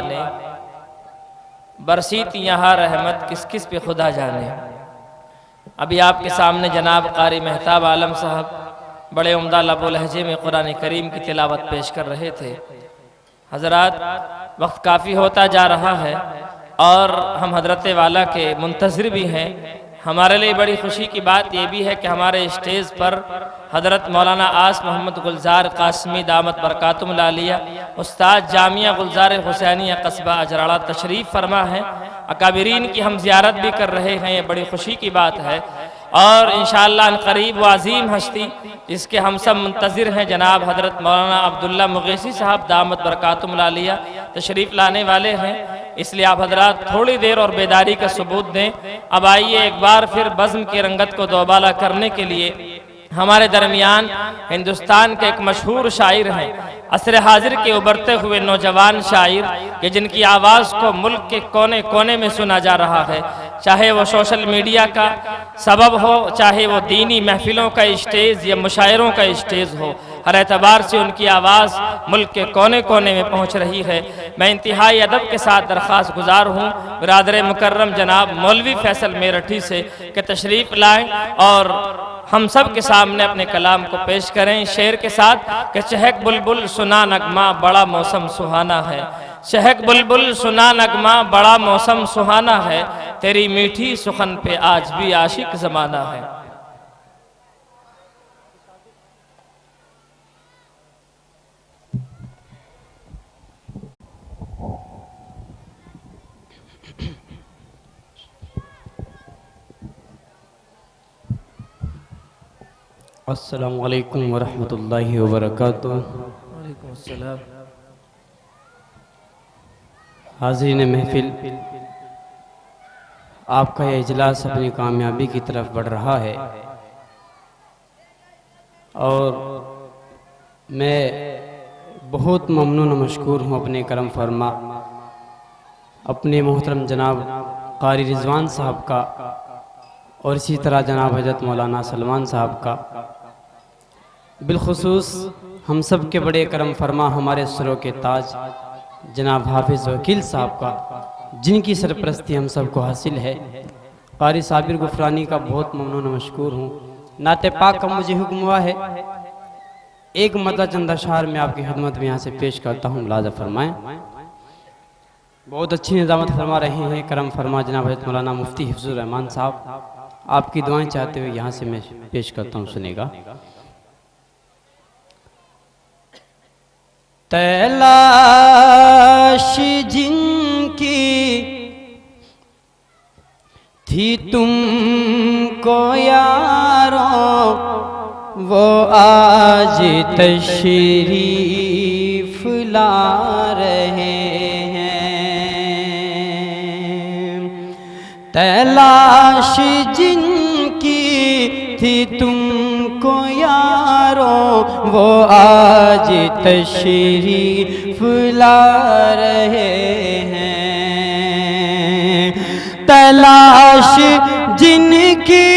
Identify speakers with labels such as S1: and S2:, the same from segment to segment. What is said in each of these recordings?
S1: ने बरसी थी यहाँ रहमत किस किस पे खुदा जाने। अभी आपके सामने जनाब कारी महताब आलम साहब बड़े उम्दा लबो लहजे में कुरान करीम की तिलावत पेश कर रहे थे। हजरात, वक्त काफ़ी होता जा रहा है और हम हजरत वाला के मुंतज़िर भी हैं। हमारे लिए बड़ी खुशी की बात यह भी है कि हमारे स्टेज पर हजरत मौलाना आस मोहम्मद गुलजार कासमी दामत बरकातुहुल आलिया उस्ताद जामिया गुलजार हुसैनिया कस्बा अजराड़ा तशरीफ़ फरमा है। अकाबिरीन की हम ज़ियारत भी कर रहे हैं, ये बड़ी खुशी की बात है। और इंशाअल्लाह करीब व अज़ीम हस्ती इसके हम सब मुंतज़िर हैं, जनाब हज़रत मौलाना अब्दुल्ला मुगैसी साहब दामत बरकातुहुल आलिया तशरीफ़ लाने वाले हैं। इसलिए आप हजरात थोड़ी देर और बेदारी का सबूत दें। अब आइए एक बार फिर बज़्म की रंगत को दोबाला करने के लिए हमारे दरमियान हिंदुस्तान के एक मशहूर शायर हैं, असर हाजिर के उभरते हुए नौजवान शायर कि जिनकी आवाज़ को मुल्क के कोने कोने में सुना जा रहा है, चाहे वो सोशल मीडिया का सबब हो, चाहे वो दीनी महफिलों का स्टेज या मुशायरों का स्टेज हो, हर एतबार से उनकी आवाज़ मुल्क के कोने कोने में पहुँच रही है। मैं इंतहाई अदब के साथ दरख्वास्त गुजार हूँ बिरादर मुकर्रम जनाब मौलवी फैसल मेरठी से कि तशरीफ़ लाएँ और हम सब के सामने अपने कलाम को पेश करें शेर के साथ कि चहक बुलबुल सुना नगमा बड़ा मौसम सुहाना है। चहक बुलबुल सुना नगमा बड़ा मौसम सुहाना है, तेरी मीठी सुखन पे आज भी आशिक ज़माना है।
S2: अस्सलामु अलैकुम वरहमतुल्लाहि वबरकातुहू।
S1: वालेकुम अस्सलाम।
S2: हाज़रीन महफिल, आपका यह इजलास अपनी कामयाबी की तरफ बढ़ रहा है और मैं बहुत ममनून व मशकूर हूँ अपने करम फरमा अपने मोहतरम जनाब कारी रिजवान साहब का और इसी तरह जनाब हज़रत मौलाना सलमान साहब का, बिलखुसूस हम सब के बड़े करम फरमा हमारे सरों के ताज जनाब हाफिज़ वकील साहब का, जिनकी सरपरस्ती हम सब को हासिल है। कारी साबिर गुफरानी का बहुत ममनून व मशकूर हूँ। नाते पाक का मुझे हुक्म हुआ है एक मदला चंद अशआर में आपकी खिदमत में यहाँ से पेश करता हूँ, मुलाज़ा फरमाएँ। बहुत अच्छी निज़ामत फरमा रहे हैं करम फरमा जनाब हज़रत मौलाना मुफ्ती हिफ्ज़ुर रहमान साहब। आपकी दुआएं चाहते हुए यहाँ से मैं पेश करता हूँ, सुनेगा। तलाश जिनकी थी तुमको यारों, वो आज तशरीफ ला रहे हैं। तलाश जिनकी थी तुमको यारों, वो आज तशरीफ ला रहे हैं। तलाश जिनकी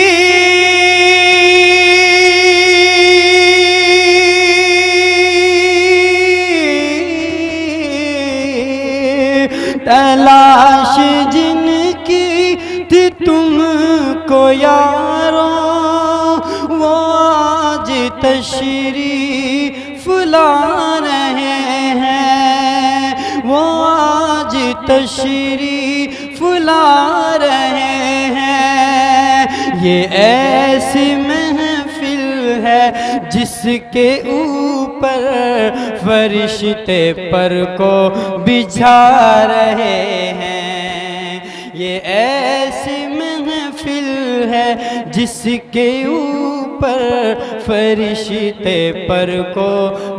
S2: तलाश जिनकी थी तुमको यारों, वो आज तशरीफ ला रहे हैं। वो आज तशरीफ ला रहे हैं। ये ऐसी महफिल है जिसके ऊपर फरिश्ते पर को बिछा रहे हैं। ये ऐसी महफिल है जिसके ऊपर फरिश्ते पर को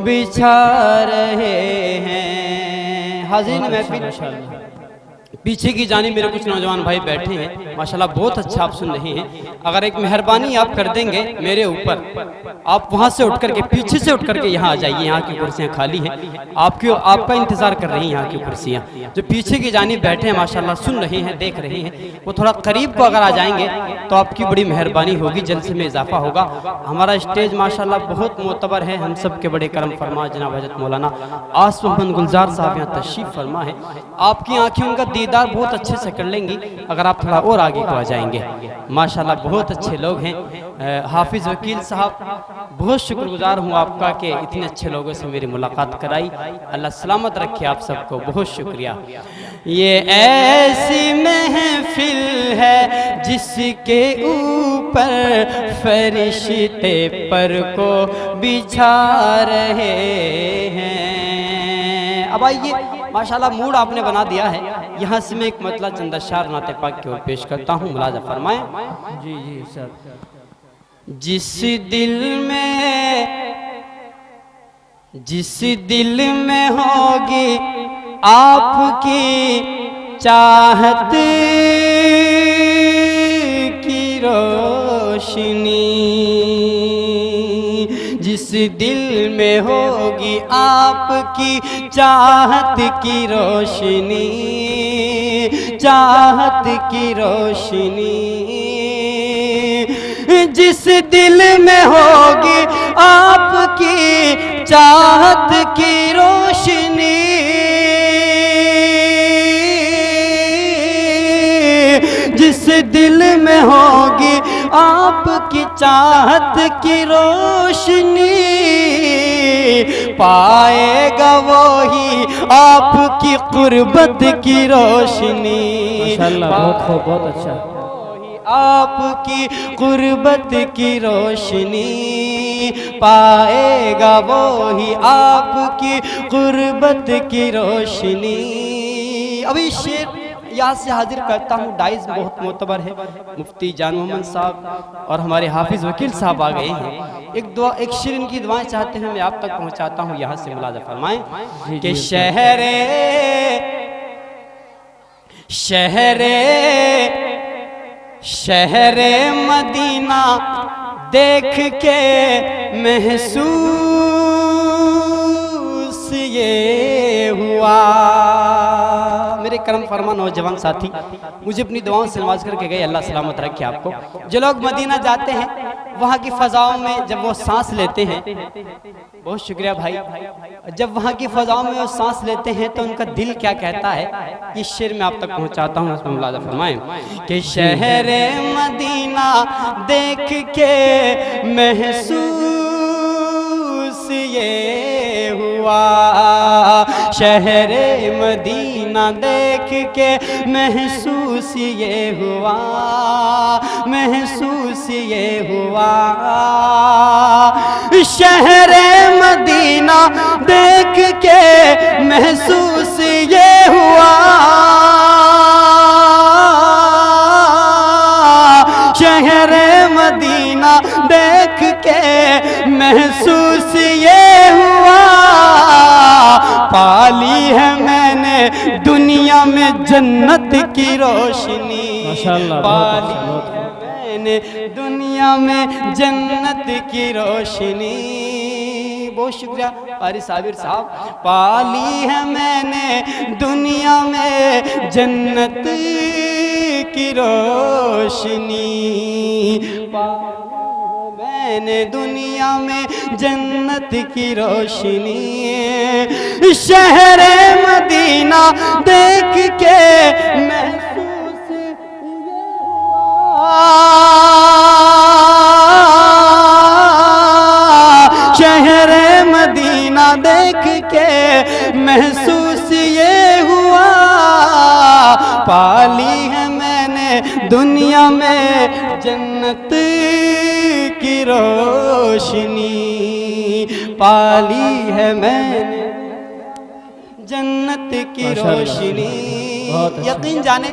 S2: बिछा रहे हैं। हाज़रीन महफिल, पीछे की जानिब मेरे कुछ नौजवान भाई बैठे हैं, माशाल्लाह बहुत अच्छा आप सुन रहे हैं। अगर एक मेहरबानी आप कर देंगे मेरे ऊपर, आप वहाँ से उठ करके पीछे से उठ करके यहाँ आ जाइए। यहाँ की कुर्सियाँ खाली हैं, आपका इंतज़ार कर रही हैं यहाँ की कुर्सियाँ। जो पीछे की जानिब बैठे हैं माशाल्लाह सुन रहे हैं, देख रहे हैं, वो थोड़ा करीब को अगर आ जाएंगे तो आपकी बड़ी मेहरबानी होगी, जलसे में इजाफा होगा। हमारा स्टेज माशाल्लाह बहुत मोतबर है, हम सब के बड़े करम फरमा जनाब हज़रत मौलाना आसिफ मोहम्मद गुलजार साहब यहाँ तशरीफ़ फरमा है। आपकी आँखें उनका दीदार बहुत अच्छे से कर लेंगी अगर आप थोड़ा और आगे को आ जाएंगे। माशाल्लाह बहुत अच्छे लोग हैं। हाफिज़ वकील साहब, बहुत शुक्रगुजार हूँ आपका कि इतने अच्छे लोगों से मेरी मुलाकात कराई। अल्लाह सलामत रखे आप सबको, बहुत शुक्रिया। ये ऐसी महफिल है जिसके ऊपर फरिश्ते पर को बिछा रहे हैं। अब आइए, माशाल्लाह मूड आपने बना दिया है। यहाँ से मैं एक मतला चंद अशआर नाते पाक की ओर पेश करता हूँ, मुलाजा फरमाएं।
S1: जी जी सर।
S2: जिस दिल में होगी आपकी चाहत की रोशनी, जिस दिल में होगी आपकी चाहत की रोशनी, चाहत की रोशनी, जिस दिल में होगी आपकी चाहत की रोशनी, जिस दिल में होगी आपकी चाहत की रोशनी, पाएगा वो ही आपकी कुर्बत की रोशनी।
S1: माशाल्लाह बहुत खूब, बहुत अच्छा।
S2: आपकी कुर्बत की रोशनी, पाएगा वो ही आपकी कुर्बत की रोशनी। अभी शेर यहाँ से हाजिर करता हूँ, डाइज बहुत मोतबर है। मुफ्ती जान मोहम्मद साहब और हमारे हाफिज़ वकील साहब आ गए हैं। एक दुआ, एक शेर इनकी दुआएं चाहते हैं, मैं आप तक पहुँचाता हूँ। यहाँ से मुलाजा फरमाएं कि शहरे मदीना देख के महसूस ये हुआ। मेरे करम फरमा नौजवान साथी मुझे अपनी दुआओं से नवाज करके गए, अल्लाह सलामत रखे आपको। जो लोग मदीना जाते हैं, वहाँ की फ़ज़ाओं में जब वो सांस लेते हैं, बहुत शुक्रिया भाई, जब वहाँ की फ़ज़ाओं में वो सांस लेते हैं तो उनका दिल क्या कहता है, इस शेर में आप तक पहुँचाता हूँ, उसमें मुलाज़ा फरमाएं कि शहरे मदीना देख के महसूस ये हुआ, शहरे मदीना देख के महसूस ये हुआ, महसूस ये हुआ, शहरे मदीना देख के महसूस ये हुआ, शहरे मदीना देख के महसूस ये हुआ, पाली है मैंने दुनिया में जन्नत की रोशनी, पाली है मैंने दुनिया में जन्नत की रोशनी। बहुत शुक्रिया कारी साबिर साहब। पाली है मैंने दुनिया में जन्नत की रोशनी, मैंने दुनिया में जन्नत की रोशनी, शहरे मदीना देख के महसूस हुआ, शहरे मदीना देख के महसूस ये हुआ, पाली है मैंने दुनिया में जन्नत की रोशनी, पाली है मैंने जन्नत की रोशनी। यकीन जाने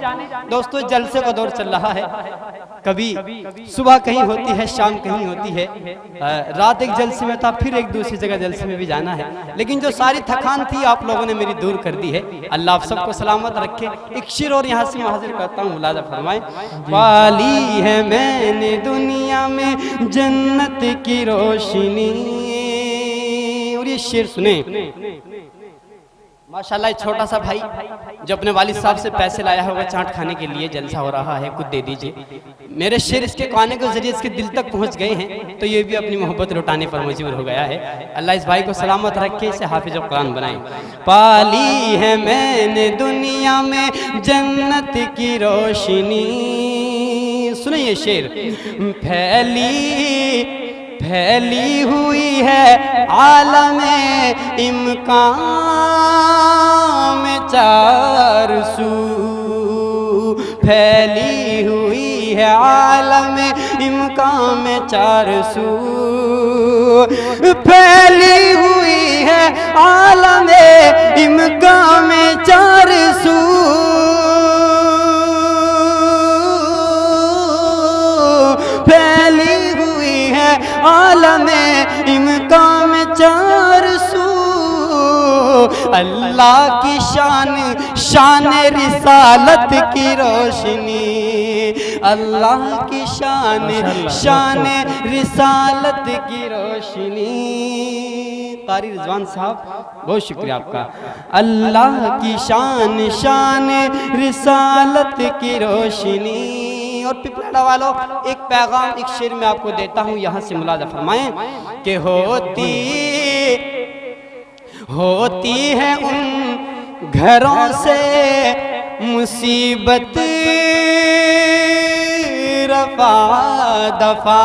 S2: दोस्तों, जलसे का दौर चल रहा है। कभी सुबह कहीं होती है, शाम कहीं होती है, रात एक जलसे में था, फिर एक दूसरी जगह जलसे में भी जाना है। लेकिन जो सारी थकान थी आप लोगों ने मेरी दूर कर दी है। अल्लाह आप सबको सलामत रखे। एक शेर और यहाँ से मैं हाजिर करता हूँ, मुलाजा फरमाए। पाली है मैंने दुनिया में जन्नत की रोशनी। और ये शेर सुने माशाल्लाह। छोटा सा भाई जो अपने वालिद साहब से पैसे लाया होगा चाट खाने के लिए, जलसा हो रहा है, कुछ दे दीजिए। मेरे शेर इसके गाने के जरिए इसके दिल तक पहुंच गए हैं, तो ये भी अपनी मोहब्बत लुटाने पर मजबूर हो गया है। अल्लाह इस भाई को सलामत रखे, इसे हाफिज कुरान बनाए। पाली है मैंने दुनिया में जन्नत की रोशनी। सुने ये शेर। फैली हुई है आलमे इम्कान में चार सू। फैली हुई है आलमे इम्कान में चार सू। फैली हुई है आलमे इम्कान में चार सू। आलमे इम्कान में चार सू। अल्लाह की शान रिसालत की रोशनी। अल्लाह की शान रिसालत की रोशनी। कारी रिजवान साहब बहुत शुक्रिया आपका। अल्लाह की शान रिसालत की रोशनी। और पिपलाड़ा वालों, एक पैगाम, एक शेर में आपको देता हूँ, यहाँ से मुलाजा फरमाएं कि होती है उन घरों से मुसीबत रफा दफा।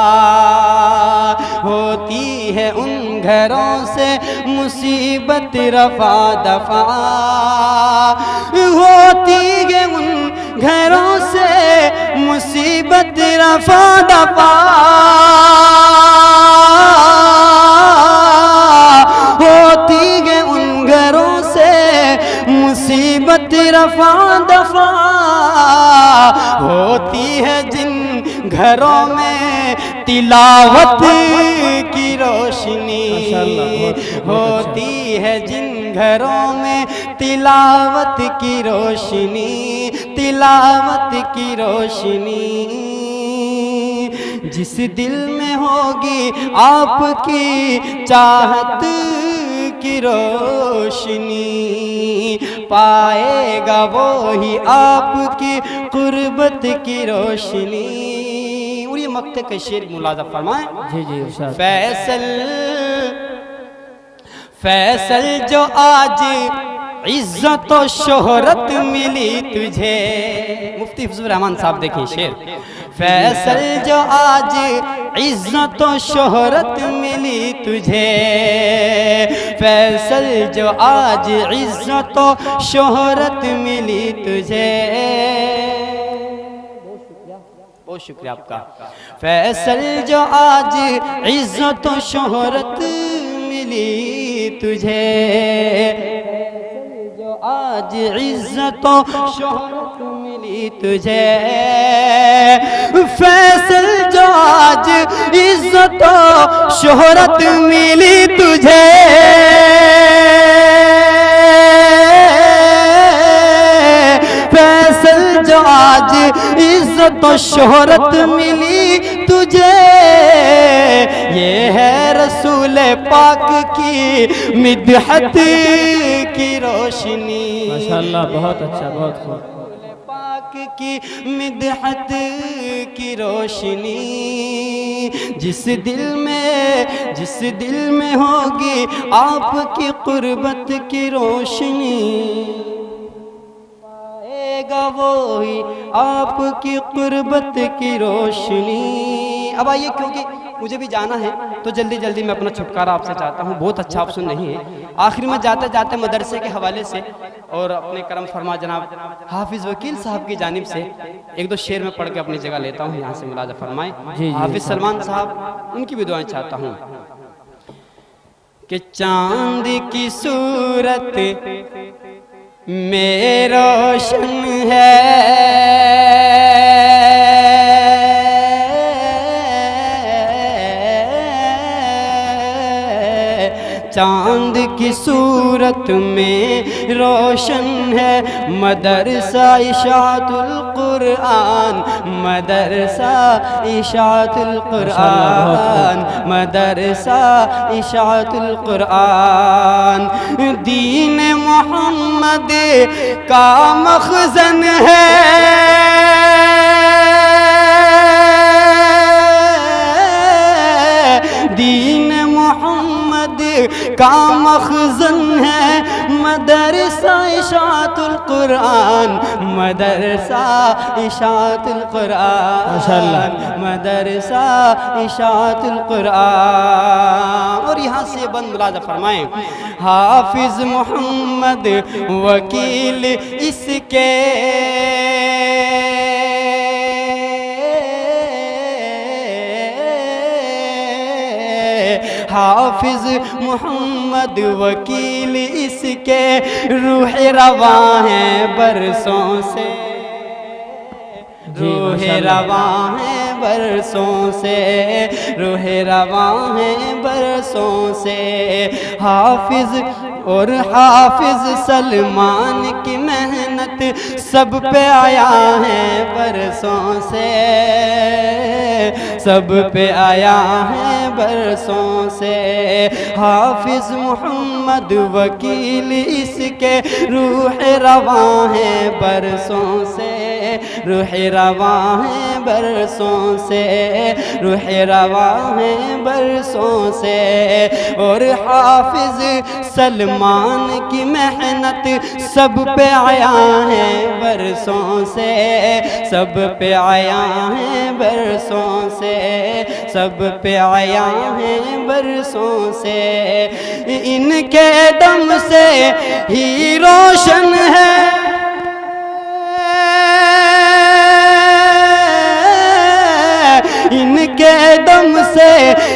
S2: होती है उन घरों से मुसीबत रफा दफा। होती है उन घरों से मुसीबत रफा दफा। होती है उन घरों से मुसीबत रफा दफा। होती है जिन घरों में तिलावत की रोशनी। होती है जिन घरों में तिलावत की रोशनी। तिलावत की रोशनी। जिस दिल में होगी आपकी चाहत की रोशनी, पाएगा वो ही आपकी कुर्बत की रोशनी। और ये मक्ते के शेर मुलाजा फरमाएं।
S1: जी जी उस्ताद।
S2: फैसल जो आज इज्जत और शोहरत मिली तुझे। मुफ्ती हिफ्जुर रहमान साहब देखिए शेर। फैसल जो आज इज्जत और शोहरत मिली तुझे। फैसल जो आज इज्जत और शोहरत मिली तुझे। बहुत शुक्रिया आपका। फैसल जो आज इज्जत और शोहरत मिली तुझे। आज इज्जत और शोहरत मिली तुझे। फैसल जो आज इज्जत और शोहरत मिली तुझे। फैसल जो आज इज्जत और शोहरत मिली तुझे। ये है रसूल पाक की मिदहत की रोशनी।
S1: माशाल्लाह बहुत अच्छा, बहुत खूब।
S2: रसूल पाक की मिदहत की रोशनी। जिस दिल में होगी आपकी कुर्बत की रोशनी, पाएगा वो ही आपकी कुर्बत की रोशनी। अब आइए, क्योंकि मुझे भी जाना है तो जल्दी जल्दी मैं अपना छुटकारा आपसे चाहता हूँ। बहुत अच्छा आप सुन नहीं है। आखिर में जाते जाते मदरसे के हवाले से और अपने करम फरमा जनाब हाफिज वकील साहब की जानिब से एक दो शेर में पढ़ के अपनी जगह लेता हूँ। यहाँ से मुलाजा फरमाएं। हाफिज सलमान साहब, उनकी भी दुआएं चाहता हूँ कि चांद की सूरत में रोशन है, चांद की सूरत में रोशन है, मदरसा इशाअतुल कुरान, मदरसा इशाअतुल कुरान, मदरसा इशाअतुल कुरान। दीन मोहम्मद का मखज़न है, दीन मोहम्मद का मखज़न है, मदरसा इशाअतुल कुरान, मदरसा इशाअतुल कुरान, माशाअल्लाह, मदरसा इशाअतुल कुरान। और यहाँ से बंद मुलाज़ा फरमाएं, हाफिज मोहम्मद वकील इसके, हाफिज मोहम्मद वकील इसके, रूह रवा है बरसों से, रूह रवा है बरसों से, रूह रवा है बरसों से। हाफिज और हाफिज सलमान की मेहनत सब पे आया है बरसों से, सब पे आया है बरसों से। हाफिज मोहम्मद वकील इसके, रूह रवा है बरसों से, रूह रवा है बरसों से, रूह रवा है बरसों से। और हाफिज सलमान की मेहनत सब पे आया है बरसों से, सब पे आया है बरसों से, सब पे आया है बरसों से। इनके दम से ही रोशन है, इनके दम से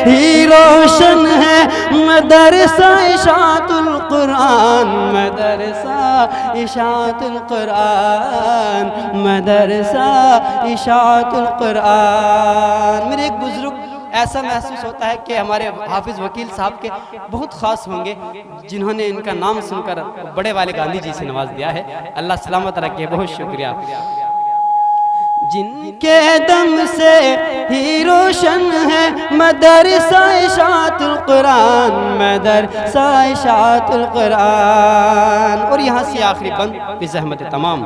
S2: ही रोशन है, मदरसा इशाअतुल कुरान, मदरसा इशाअतुल कुरान, मदरसा इशाअतुल कुरान। मेरे एक बुजुर्ग ऐसा महसूस होता है कि हमारे हाफिज वकील साहब के बहुत ख़ास होंगे, जिन्होंने इनका नाम सुनकर बड़े वाले गांधी जी से नवाज दिया है। अल्लाह सलामत रखे, बहुत शुक्रिया। जिनके दम से ही रोशन है, मदरसा इशाअतुल कुरान, मदरसा इशाअतुल कुरान। और यहाँ से आखिरी बंद बिज़हमत तमाम,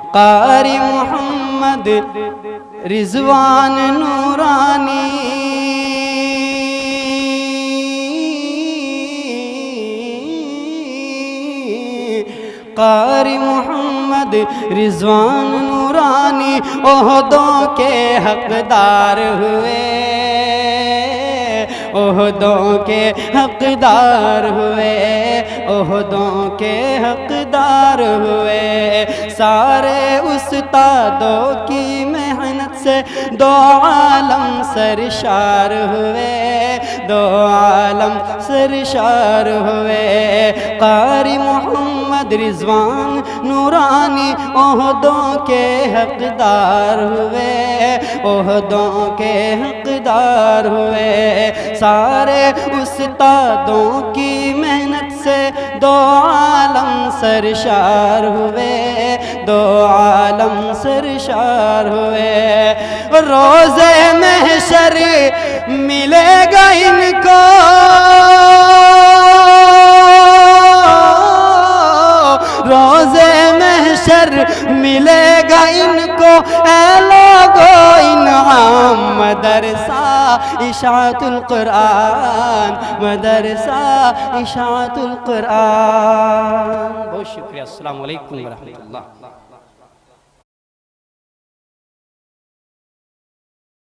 S2: कारी मोहम्मद रिजवान नूरानी, कारी मोहम्मद रिजवान नूरानी ओहदों के हकदार हुए, ओहदों के हकदार हुए, ओहदों के हकदार हुए। सारे उस्तादों की मेहनत से दो आलम सरशार हुए, दो आलम सरशार हुए। कारी मोहम्मद रिजवान नूरानी ओहदों के हकदार हुए, ओहदों के हकदार हुए। सारे उस्तादों की मेहनत से दो आलम सरशार हुए, दो आलम सरशार हुए। रोज़े महशर मिलेगा इनको, रोज़े महशर मिलेगा इनको, ऐ लोगो इनाम मदरसा इशाअतुल कुरान, मदरसा इशाअतुल कुरान। बहुत शुक्रिया। अस्सलामु अलैकुम व रहमतुल्लाह।